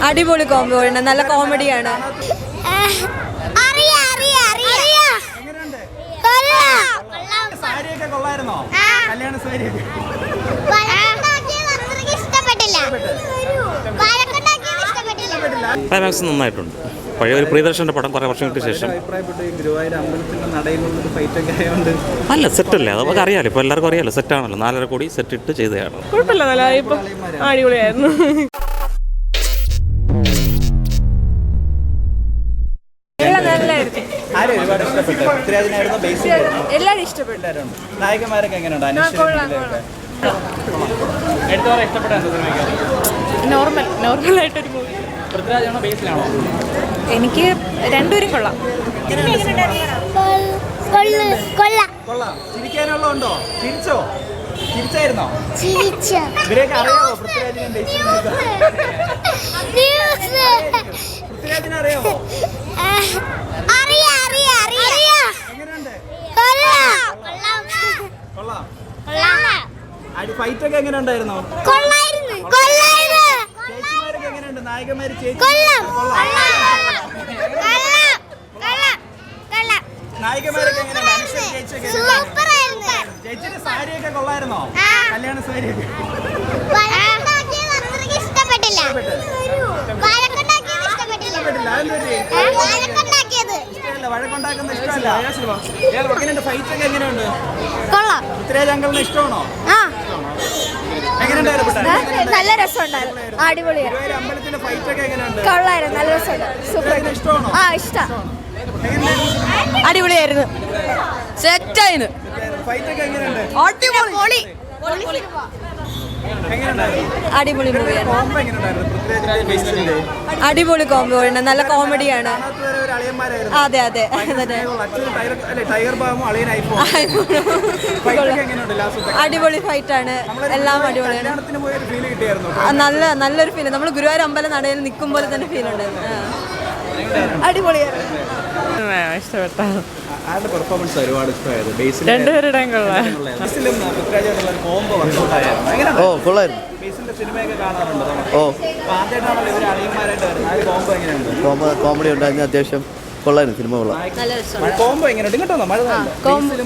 അടിപൊളി കോംബോ ആണ്, നല്ല കോമഡിയാണ്. ക്ലൈമാക്സ് നന്നായിട്ടുണ്ട്. പഴയ ഒരു പ്രിയദർശന്റെ പടം കുറേ വർഷങ്ങൾക്ക് ശേഷം. അല്ല സെറ്റല്ലേ, അത് നമുക്ക് അറിയാലോ, ഇപ്പോൾ എല്ലാവർക്കും അറിയാലോ, സെറ്റാണല്ലോ. 4.5 കോടി സെറ്റ് ഇട്ട് ചെയ്തതാണ്. കുഴപ്പമില്ല, നല്ല ഇപ്പം അടിപൊളിയായിരുന്നു. എല്ലാവരും ഇഷ്ടപ്പെട്ടു. നായകന്മാരൊക്കെ എങ്ങനെയുണ്ട്? നോർമലായിട്ടൊരു മൂവി. എനിക്ക് രണ്ടുപേരും കൊള്ളാം. ചിരിക്കാനുള്ളതുണ്ടോ? ചിരിച്ചോ? ചിരിച്ചായിരുന്നോ? ഇവരെയൊക്കെ അറിയാമോ? പൃഥ്വിരാജിനെ അറിയാമോ? കൊള്ളാം. ഫൈറ്റ് ഒക്കെ എങ്ങനെ ഉണ്ടായിരുന്നോ? ചേച്ചിമാരൊക്കെ എങ്ങനെയുണ്ട്? നായകന്മാര് നായികമാരൊക്കെ എങ്ങനെയുണ്ട്? അനുശ്വര ചേച്ചിയൊക്കെ ചേച്ചിയുടെ സാരിയൊക്കെ കൊള്ളായിരുന്നോ? കല്യാണ സാരിയൊക്കെ വഴക്കുണ്ടാക്കുന്ന ഇഷ്ടമല്ല. എങ്ങനെയുണ്ട്? ഫൈറ്റ് ഒക്കെ എങ്ങനെയുണ്ട്? പൃഥ്വിരാജ് അങ്കിളിന് ഇഷ്ടമാണോ? നല്ല രസമുണ്ടായിരുന്നു, അടിപൊളിയായിരുന്നു. അമ്പലത്തിന്റെ ഫൈറ്റ് ഒക്കെ എങ്ങനെയുണ്ട്? കൊള്ളായിരുന്നു, നല്ല രസമുണ്ട്. സൂപ്പർ. ഇഷ്ടമാണോ? ഇഷ്ടം. അടിപൊളിയായിരുന്നു, സെറ്റായിരുന്നു. ഫൈറ്റ് ഒക്കെ എങ്ങനെയുണ്ട്? അടിപൊളി. അടിപൊളി മൂവിയാണ്, അടിപൊളി കോംബോ ആണ്, നല്ല കോമഡിയാണ്. അതെ അതെ. അടിപൊളി ഫൈറ്റ് ആണ്, എല്ലാം അടിപൊളിയാണ്. നല്ലൊരു ഫീൽ. നമ്മൾ ഗുരുവായൂർ അമ്പലം നടയിൽ നിൽക്കുമ്പോൾ തന്നെ ഫീൽ ഉണ്ടായിരുന്നു. അടിപൊളിയാണ്, ഇഷ്ടപ്പെട്ട പെർഫോമൻസ് ഒരുപാട് ഇഷ്ടമായത്. രണ്ടുപേരുടെയും കൊള്ളാം. സിനിമയൊക്കെ കാണാറുണ്ട്. കോമഡി ഉണ്ടായിരുന്നു, അത്യാവശ്യം കൊള്ളായിരുന്നു. സിനിമ കൊള്ളാം. കോംബോ എങ്ങനെയുണ്ട്? ഇങ്ങോട്ടോ മഴ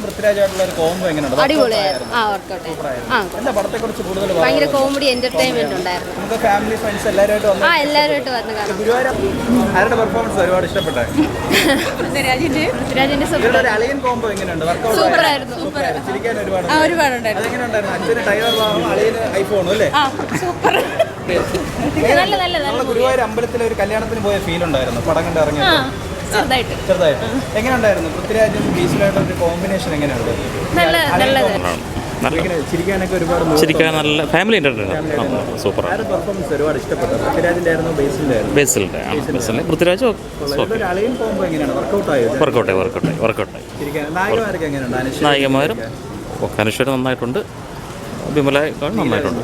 പൃഥ്വിരാജായിട്ടുള്ള ഒരു കോംബോ എങ്ങനെയുണ്ട്? എന്താ പടത്തെ കുറിച്ച് കൂടുതൽ? ഭയങ്കര കോമഡി എന്റർടൈൻമെന്റ് ഉണ്ടായിരുന്നു. നമുക്ക് ഫാമിലി ഫ്രണ്ട്സ് എല്ലാവരുമായിട്ട് വന്ന് കാണാം. ഗുരുവായൂർ ആരുടെ പെർഫോമൻസ് ഒരുപാട് ഇഷ്ടപ്പെട്ടെ? പൃഥ്വിരാജിന്റെ അളിയൻ കോംബോ എങ്ങനെയുണ്ട്? സൂപ്പറായിരുന്നു. ചിരിക്കാൻ ഒരുപാട് ഒരുപാടുണ്ടായിരുന്നു. അതെങ്ങനെയുണ്ടായിരുന്നു? അച്ഛന് ടൈഗർ ഭാഗം, അളിയന് ഐഫോണും അല്ലേ? സൂപ്പർ. നമ്മള് ഗുരുവായൂർ അമ്പലത്തിലെ ഒരു കല്യാണത്തിന് പോയ ഫീൽ ഉണ്ടായിരുന്നു പടം കണ്ട് ഇറങ്ങിയത്. ചെറുതായിട്ട് എങ്ങനെയുണ്ടായിരുന്നു? പൃഥ്വിരാജും ബീച്ചിലായിട്ടുള്ള ഒരു കോമ്പിനേഷൻ എങ്ങനെയുണ്ട്? ചിരിക്കാനൊക്കെ ഒരുപാട്, ചിരിക്കാൻ നല്ല ഫാമിലി എൻ്റർടൈൻമെൻറ്റ്. സൂപ്പർ. പെർഫോമൻസ് ഒരുപാട് ഇഷ്ടപ്പെട്ടു. പൃഥ്വിരാജിന്റെ ആയിരുന്നു ബേസിലുണ്ട്. പൃഥ്വിരാജ് അളിയൻ കോംബോ എങ്ങനെയാണ്? വർക്കൗട്ടായി. നായികമാരും അനുശ്വര നന്നായിട്ടുണ്ട്, വിമല നന്നായിട്ടുണ്ട്.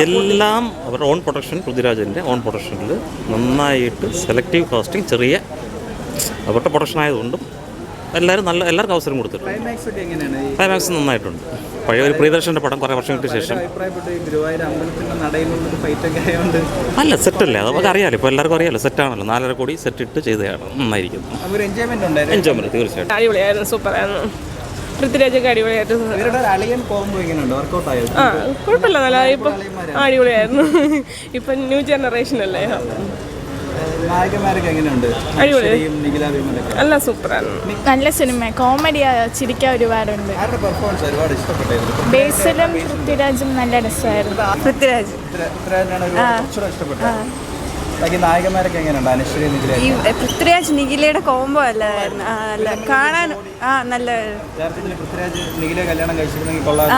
എല്ലാം അവരുടെ ഓൺ പ്രൊഡക്ഷൻ, പൃഥ്വിരാജിൻ്റെ ഓൺ പ്രൊഡക്ഷനിൽ നന്നായിട്ട് സെലക്റ്റീവ് കാസ്റ്റിംഗ്, ചെറിയ അവരുടെ പ്രൊഡക്ഷൻ ആയതുകൊണ്ടും എല്ലാവർക്കും അവസരം കൊടുത്തിട്ടുണ്ട്. ക്ലൈമാക്സ് നന്നായിട്ടുണ്ട്. പഴയ ഒരു പ്രിയദർശന്റെ പടം കുറേ വർഷങ്ങൾക്ക് ശേഷം. അല്ല സെറ്റല്ലേ, അത് നമുക്ക് അറിയാലോ, ഇപ്പോൾ എല്ലാവർക്കും അറിയാലോ, സെറ്റാണല്ലോ. 4.5 കോടി സെറ്റ് ഇട്ട് ചെയ്തതാണ്. നന്നായിരിക്കും. എൻജോയ്മെന്റ് തീർച്ചയായിട്ടും. അടിപൊളിയായിരുന്നു, സൂപ്പറായിരുന്നു. പൃഥ്വിരാജൊക്കെ അടിപൊളിയായിരുന്നു. കുഴപ്പമില്ല, നല്ല ഇപ്പം അടിപൊളിയായിരുന്നു. ഇപ്പം ന്യൂ ജനറേഷൻ അല്ലേ. നല്ല സൂപ്പറാണ്, നല്ല സിനിമ, കോമഡി, ചിരിക്കാൻ ഒരുപാടുണ്ട്. ബേസിലും പൃഥ്വിരാജും നല്ല രസമായിരുന്നു. പൃഥ്വിരാജ്. നായകന്മാരൊക്കെ എങ്ങനെയുണ്ട്? അനുശ്വര, പൃഥ്വിരാജ് നിഖിലയുടെ കോംബോ അല്ലായിരുന്നു, കാണാൻ നല്ല. പൃഥ്വിരാജ് നിഖിലെ കല്യാണം കഴിച്ചിരുന്നെങ്കിൽ കൊള്ളാം.